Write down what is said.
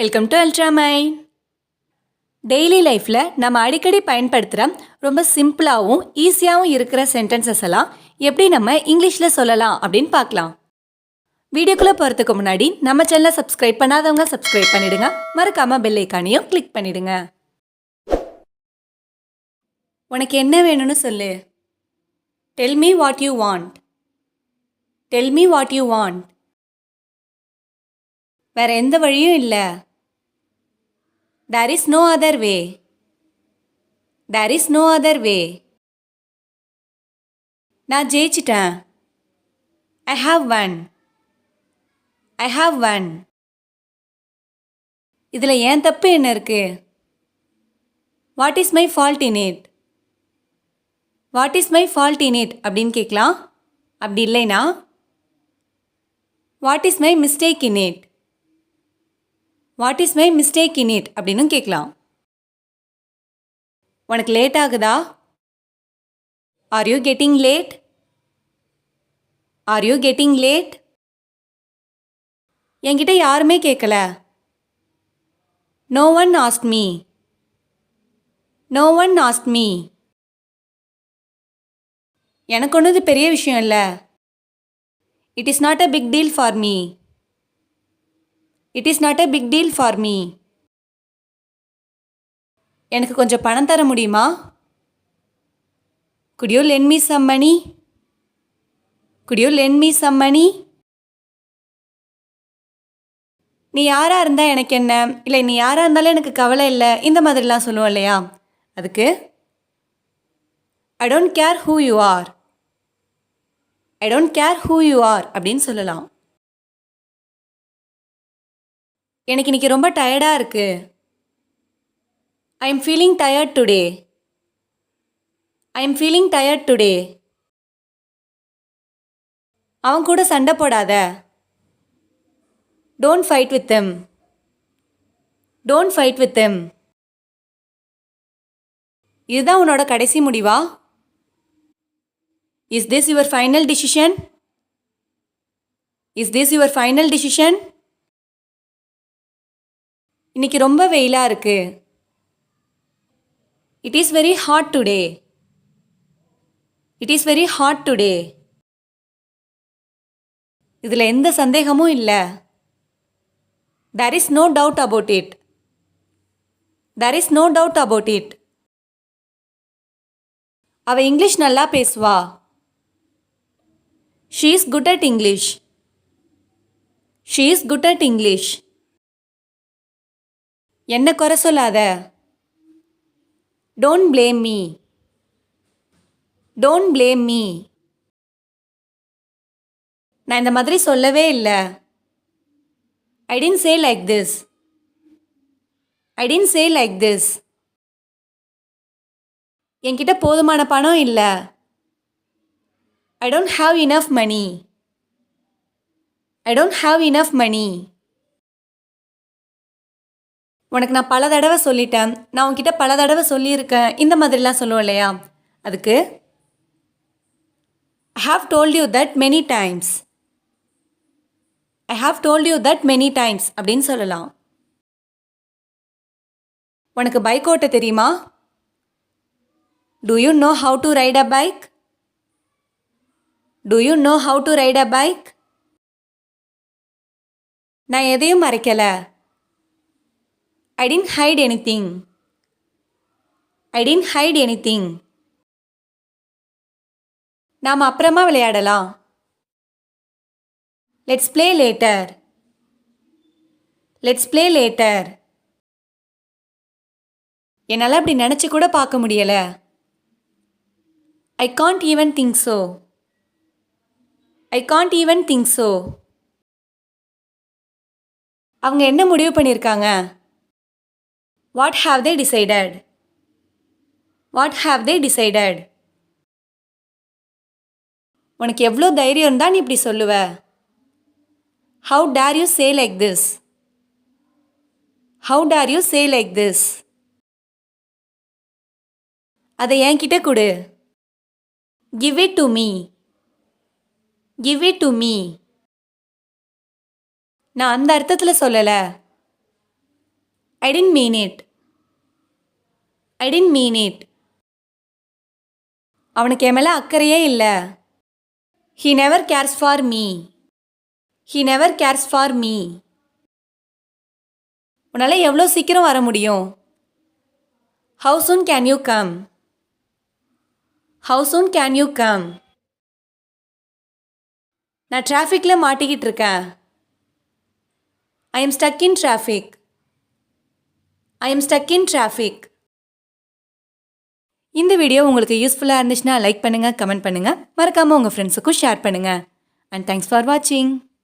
Welcome to அல்ட்ராமைன். Daily லைஃப்பில் நம்ம அடிக்கடி பயன்படுத்துகிற ரொம்ப சிம்பிளாகவும் ஈஸியாகவும் இருக்கிற சென்டென்சஸ் எல்லாம் எப்படி நம்ம இங்கிலீஷில் சொல்லலாம் அப்படின்னு பார்க்கலாம். வீடியோக்குள்ளே போகிறதுக்கு முன்னாடி நம்ம சேனலை சப்ஸ்கிரைப் பண்ணாதவங்க சப்ஸ்கிரைப் பண்ணிடுங்க. மறக்காமல் பெல் ஐக்கானையும் கிளிக் பண்ணிடுங்க. உனக்கு என்ன வேணும்னு சொல்லு. Tell me what you want. Tell me what you want. வேற எந்த வழியும் இல்லை. There is no other way. There is no other way. நான் ஜெயிச்சிட்டேன். I have won. I have won. இதில் ஏன் தப்பு என்ன இருக்கு? What is my fault in it? What is my fault in it அப்படின்னு கேட்கலாம். அப்படி இல்லைனா What is my mistake in it? What is my mistake in it அப்படின்னு கேட்கலாம். உனக்கு லேட் ஆகுதா? Are you getting late? Are you getting late? என்கிட்ட யாருமே கேட்கல. No one ask me. No one ask me. எனக்கு ஒன்றுது பெரிய விஷயம் இல்லை. It is not a big deal for me. It is not a big deal for me. எனக்கு கொஞ்சம் பணம் தர முடியுமா? Could you lend me some money? Could you lend me some money? நீ யாராக இருந்தால் எனக்கு என்ன, இல்லை நீ யாராக இருந்தாலும் எனக்கு கவலை இல்லை, இந்த மாதிரிலாம் சொல்லுவோம் இல்லையா? அதுக்கு I don't care who you are. I don't care who you are அப்படின்னு சொல்லலாம். எனக்கு இன்னைக்கு ரொம்ப டயர்டாக இருக்கு. I am feeling tired today. I am feeling tired today. அவன் கூட சண்டை போடாத. Don't fight with them. Don't fight with them. இதுதான் உன்னோட கடைசி முடிவா? Is this your final decision? Is this your final decision? இன்னைக்கு ரொம்ப வெயிலாக இருக்கு. It is very hot today. It is very hot today. இதில் எந்த சந்தேகமும் இல்லை. There is no doubt about it. There is no doubt about it. அவ English நல்லா பேசுவா. She is good at English. She is good at English. என்ன குறை சொல்லாத. Don't blame me. Don't blame me. நான் இந்த மாதிரி சொல்லவே இல்லை. I didn't say like this. I didn't say like this. என்கிட்ட போதுமான பணம் இல்லை. I don't have enough money. I don't have enough மணி. உனக்கு நான் பல தடவை சொல்லிட்டேன், நான் உன்கிட்ட பல தடவை சொல்லியிருக்கேன், இந்த மாதிரிலாம் சொல்லுவோம் இல்லையா? அதுக்கு I have told you that many times. I have told you that many times அப்படின்னு சொல்லலாம். உனக்கு பைக் ஓட்ட தெரியுமா? To you know how to right a bike? To you know how to right a bike? நான் எதையும் மறைக்கலை. I didn't hide anything. I didn't hide anything. நாம் அப்புறமா விளையாடலாம். Let's play later. Let's play later. என்னால் அப்படி நினச்சி கூட பார்க்க முடியல. I can't even think so. I can't even think so. அவங்க என்ன முடிவு பண்ணியிருக்காங்க? What have they decided? What have they decided? உனக்கு எவ்வளோ தைரியம் இருந்தால் நீ இப்படி சொல்லுவ? How dare you say like this? How dare you say like this? அதை என்கிட்ட கொடு. Give it to me. Give it to me. நான் அந்த அர்த்தத்தில் சொல்லலை. I didn't mean it. I didn't mean it. அவனுக்கு என் மேலே அக்கறையே இல்லை. He never cares for me. He never cares for me. உன்னால் எவ்வளோ சீக்கிரம் வர முடியும்? How soon can you come? How soon can you come? நான் டிராஃபிக்கில் மாட்டிக்கிட்டு இருக்கேன். I am stuck in traffic. I am stuck in traffic. இந்த வீடியோ உங்களுக்கு யூஸ்ஃபுல்லாக இருந்துச்சுன்னா லைக் பண்ணுங்கள், கமெண்ட் பண்ணுங்கள், மறக்காமல் உங்கள் ஃப்ரெண்ட்ஸுக்கும் ஷேர் பண்ணுங்கள். அண்ட் தேங்க்ஸ் ஃபார் வாட்சிங்.